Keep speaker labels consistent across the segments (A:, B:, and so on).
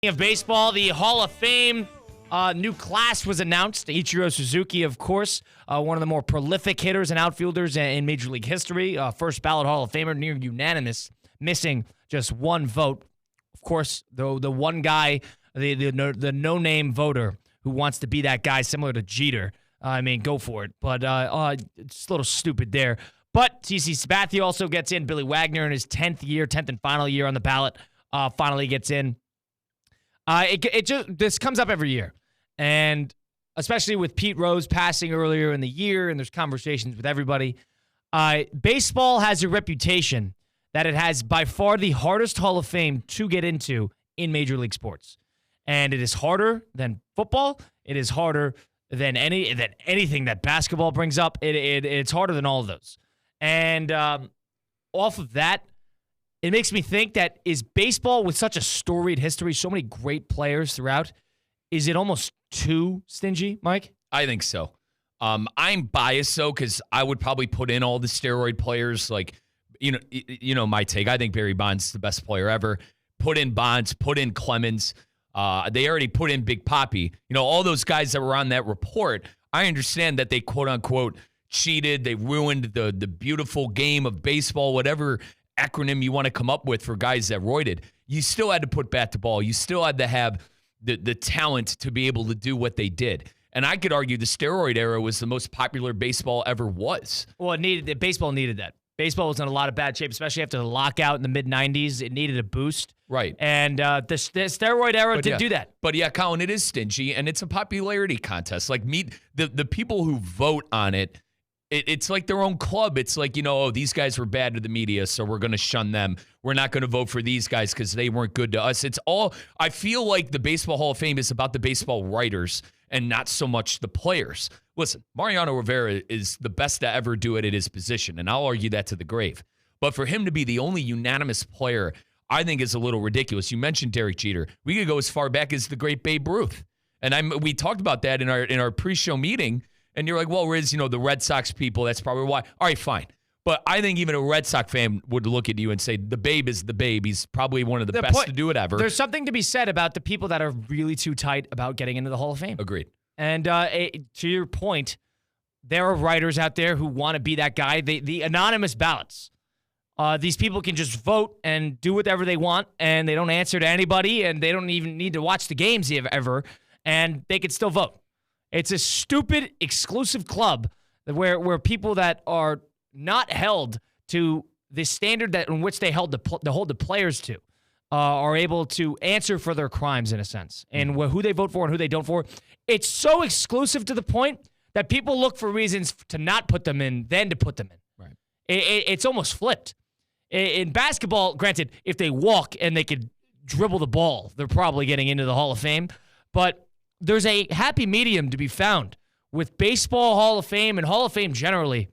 A: Of baseball, the Hall of Fame new class was announced. Ichiro Suzuki, of course, one of the more prolific hitters and outfielders in Major League history. First ballot Hall of Famer, near unanimous, missing just one vote. Of course, the one guy, the no-name voter who wants to be that guy, similar to Jeter. I mean, go for it. But it's a little stupid there. But TC Sabathia also gets in. Billy Wagner in his 10th and final year on the ballot finally gets in. This comes up every year, and especially with Pete Rose passing earlier in the year, and there's conversations with everybody. Baseball has a reputation that it has by far the hardest Hall of Fame to get into in Major League sports, and it is harder than football. It is harder than anything that basketball brings up. It's harder than all of those, and off of that. It makes me think that is baseball with such a storied history, so many great players throughout, is it almost too stingy, Mike?
B: I think so. I'm biased, though, because I would probably put in all the steroid players. Like, you know my take. I think Barry Bonds is the best player ever. Put in Bonds, put in Clemens. They already put in Big Papi. All those guys that were on that report, I understand that they, quote-unquote, cheated. They ruined the beautiful game of baseball, whatever acronym you want to come up with for guys that roided. You still had to put bat to ball. You still had to have the talent to be able to do what they did. And I could argue the steroid era was the most popular baseball ever was.
A: Well, baseball needed that. Baseball was in a lot of bad shape, especially after the lockout in the mid-'90s. It needed a boost.
B: Right.
A: And the steroid era didn't do that.
B: But yeah, Colin, it is stingy, and it's a popularity contest. Like, the people who vote on it, it's like their own club. It's like, these guys were bad to the media, so we're going to shun them. We're not going to vote for these guys because they weren't good to us. I feel like the Baseball Hall of Fame is about the baseball writers and not so much the players. Listen, Mariano Rivera is the best to ever do it at his position, and I'll argue that to the grave. But for him to be the only unanimous player, I think is a little ridiculous. You mentioned Derek Jeter. We could go as far back as the great Babe Ruth. And we talked about that in our pre-show meeting. And you're like, well, Riz, the Red Sox people, that's probably why. All right, fine. But I think even a Red Sox fan would look at you and say, the Babe is the Babe. He's probably one of the best to do it ever.
A: There's something to be said about the people that are really too tight about getting into the Hall of Fame.
B: Agreed.
A: And to your point, there are writers out there who want to be that guy. The anonymous ballots. These people can just vote and do whatever they want, and they don't answer to anybody, and they don't even need to watch the games ever, and they can still vote. It's a stupid exclusive club where people that are not held to the standard that in which they hold the players to are able to answer for their crimes in a sense, and who they vote for and who they don't for. It's so exclusive to the point that people look for reasons to not put them in than to put them in.
B: Right.
A: It's almost flipped. In basketball, granted, if they walk and they could dribble the ball, they're probably getting into the Hall of Fame, but there's a happy medium to be found with Baseball Hall of Fame and Hall of Fame generally,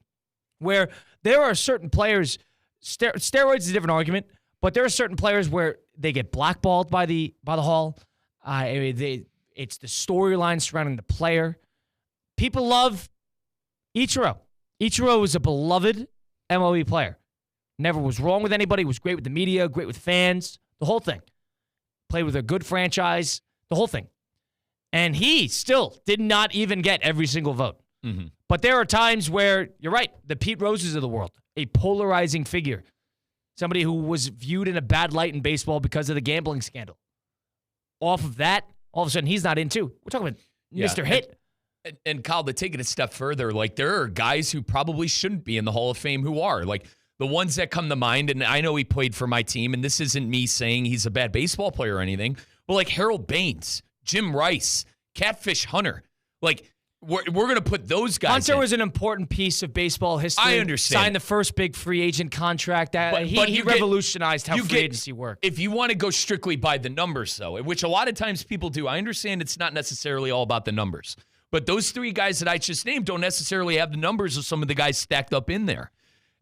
A: where there are certain players, steroids is a different argument, but there are certain players where they get blackballed by the Hall. It's the storyline surrounding the player. People love Ichiro. Ichiro was a beloved MLB player. Never was wrong with anybody. Was great with the media, great with fans, the whole thing. Played with a good franchise, the whole thing. And he still did not even get every single vote. Mm-hmm. But there are times where, you're right, the Pete Roses of the world, a polarizing figure, somebody who was viewed in a bad light in baseball because of the gambling scandal. Off of that, all of a sudden, he's not in too. We're talking about Mr. Hit.
B: And Kyle, to take it a step further, like there are guys who probably shouldn't be in the Hall of Fame who are. Like the ones that come to mind, and I know he played for my team, and this isn't me saying he's a bad baseball player or anything, but like Harold Baines, Jim Rice, Catfish Hunter. Like, we're going to put those guys
A: Hunter
B: in.
A: was an important piece of baseball history.
B: I understand.
A: Signed the first big free agent contract. He revolutionized how free agency worked.
B: If you want to go strictly by the numbers, though, which a lot of times people do, I understand it's not necessarily all about the numbers. But those three guys that I just named don't necessarily have the numbers of some of the guys stacked up in there.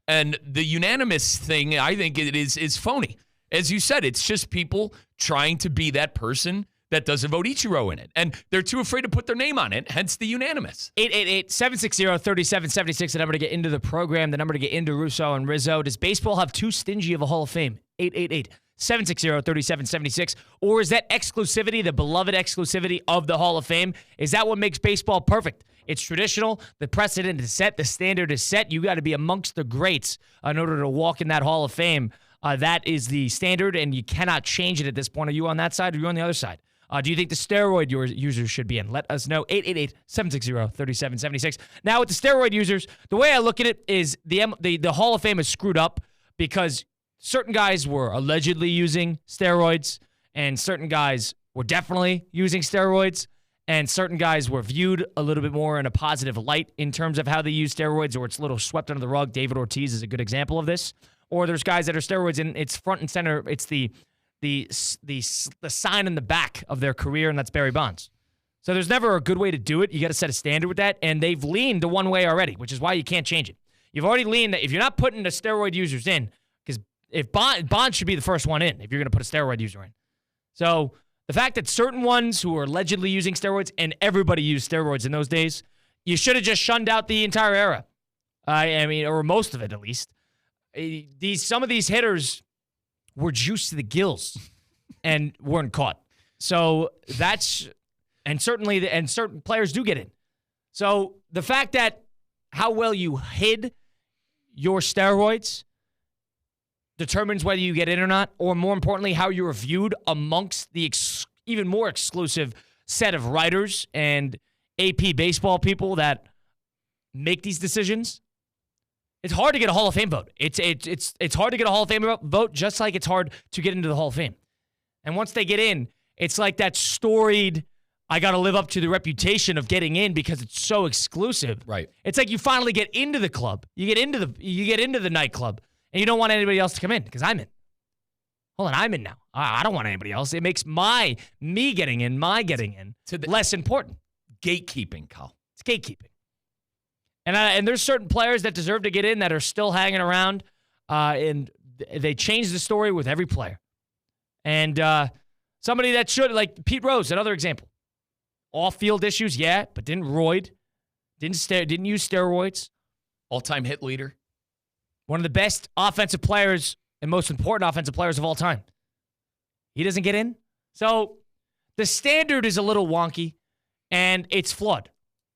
B: And the unanimous thing, I think it is phony. As you said, it's just people trying to be that person that doesn't vote Ichiro in it. And they're too afraid to put their name on it, hence the unanimous.
A: 888-760-3776, the number to get into the program, the number to get into Russo and Rizzo. Does baseball have too stingy of a Hall of Fame? 760-3776. Or is that exclusivity, the beloved exclusivity of the Hall of Fame, is that what makes baseball perfect? It's traditional. The precedent is set. The standard is set. You got to be amongst the greats in order to walk in that Hall of Fame. That is the standard, and you cannot change it at this point. Are you on that side or are you on the other side? Do you think the steroid users should be in? Let us know. 888-760-3776. Now, with the steroid users, the way I look at it is the Hall of Fame is screwed up because certain guys were allegedly using steroids, and certain guys were definitely using steroids, and certain guys were viewed a little bit more in a positive light in terms of how they use steroids, or it's a little swept under the rug. David Ortiz is a good example of this. Or there's guys that are steroids, and it's front and center. It's the sign in the back of their career, and that's Barry Bonds. So there's never a good way to do it. You got to set a standard with that, and they've leaned to one way already, which is why you can't change it. You've already leaned that if you're not putting the steroid users in, because if Bonds should be the first one in if you're going to put a steroid user in. So the fact that certain ones who are allegedly using steroids, and everybody used steroids in those days, you should have just shunned out the entire era. I mean, or most of it at least. Some of these hitters were juiced to the gills and weren't caught. So certain players do get in. So the fact that how well you hid your steroids determines whether you get in or not, or more importantly, how you're viewed amongst the even more exclusive set of writers and AP baseball people that make these decisions. It's hard to get a Hall of Fame vote. It's hard to get a Hall of Fame vote, just like it's hard to get into the Hall of Fame. And once they get in, it's like that storied, I got to live up to the reputation of getting in because it's so exclusive.
B: Right.
A: It's like you finally get into the club. You get into the nightclub, and you don't want anybody else to come in because I'm in. Hold on, I'm in now. I don't want anybody else. It makes me getting in less important.
B: Gatekeeping, Kyle.
A: It's gatekeeping. And there's certain players that deserve to get in that are still hanging around, and they change the story with every player. And somebody that should, like Pete Rose, another example. Off-field issues, yeah, but didn't roid, didn't use steroids.
B: All-time hit leader.
A: One of the best offensive players and most important offensive players of all time. He doesn't get in. So the standard is a little wonky, and it's flawed.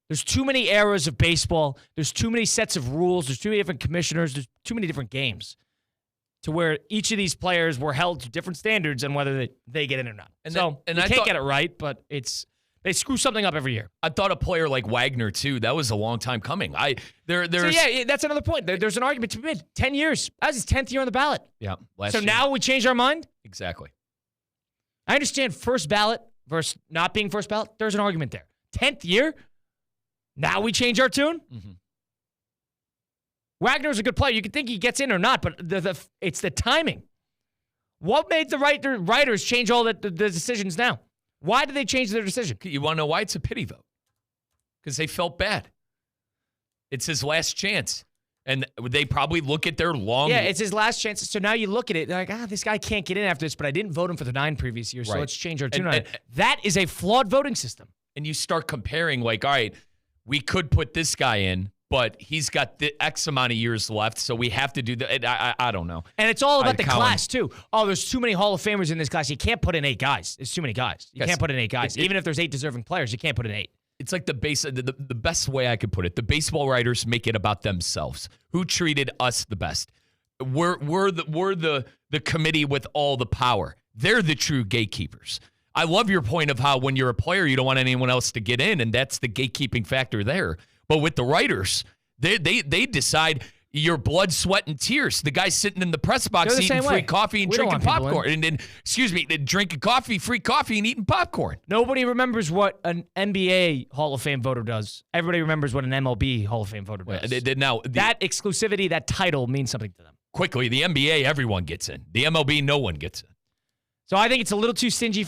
A: There's too many eras of baseball. There's too many sets of rules. There's too many different commissioners. There's too many different games to where each of these players were held to different standards and whether they get in or not. And you can't get it right, but they screw something up every year.
B: I thought a player like Wagner, too, that was a long time coming.
A: That's another point. There's an argument to be made. 10 years. That was his 10th year on the ballot.
B: Yeah.
A: So now we changed our mind?
B: Exactly.
A: I understand first ballot versus not being first ballot. There's an argument there. 10th year? Now we change our tune? Mm-hmm. Wagner's a good player. You can think he gets in or not, but it's the timing. What made the writers change all the decisions now? Why did they change their decision?
B: You want to know why? It's a pity vote. Because they felt bad. It's his last chance. And they probably look at their long...
A: Yeah, it's his last chance. So now you look at it, like, this guy can't get in after this, but I didn't vote him for the 9 previous years, so let's change our tune on it. That is a flawed voting system.
B: And you start comparing, like, all right, we could put this guy in, but he's got the X amount of years left, so we have to do that. I don't know.
A: And it's all about the class, too. Oh, there's too many Hall of Famers in this class. You can't put in 8 guys. There's too many guys. You can't put in 8 guys. Even if there's 8 deserving players, you can't put in 8.
B: It's like the best way I could put it. The baseball writers make it about themselves. Who treated us the best? We're the committee with all the power. They're the true gatekeepers. I love your point of how when you're a player, you don't want anyone else to get in, and that's the gatekeeping factor there. But with the writers, they decide your blood, sweat, and tears. The guy sitting in the press box eating free coffee and drinking popcorn. Drinking coffee, free coffee, and eating popcorn.
A: Nobody remembers what an NBA Hall of Fame voter does. Everybody remembers what an MLB Hall of Fame voter does. That exclusivity, that title means something to them.
B: Quickly, the NBA, everyone gets in. The MLB, no one gets in.
A: So I think it's a little too stingy for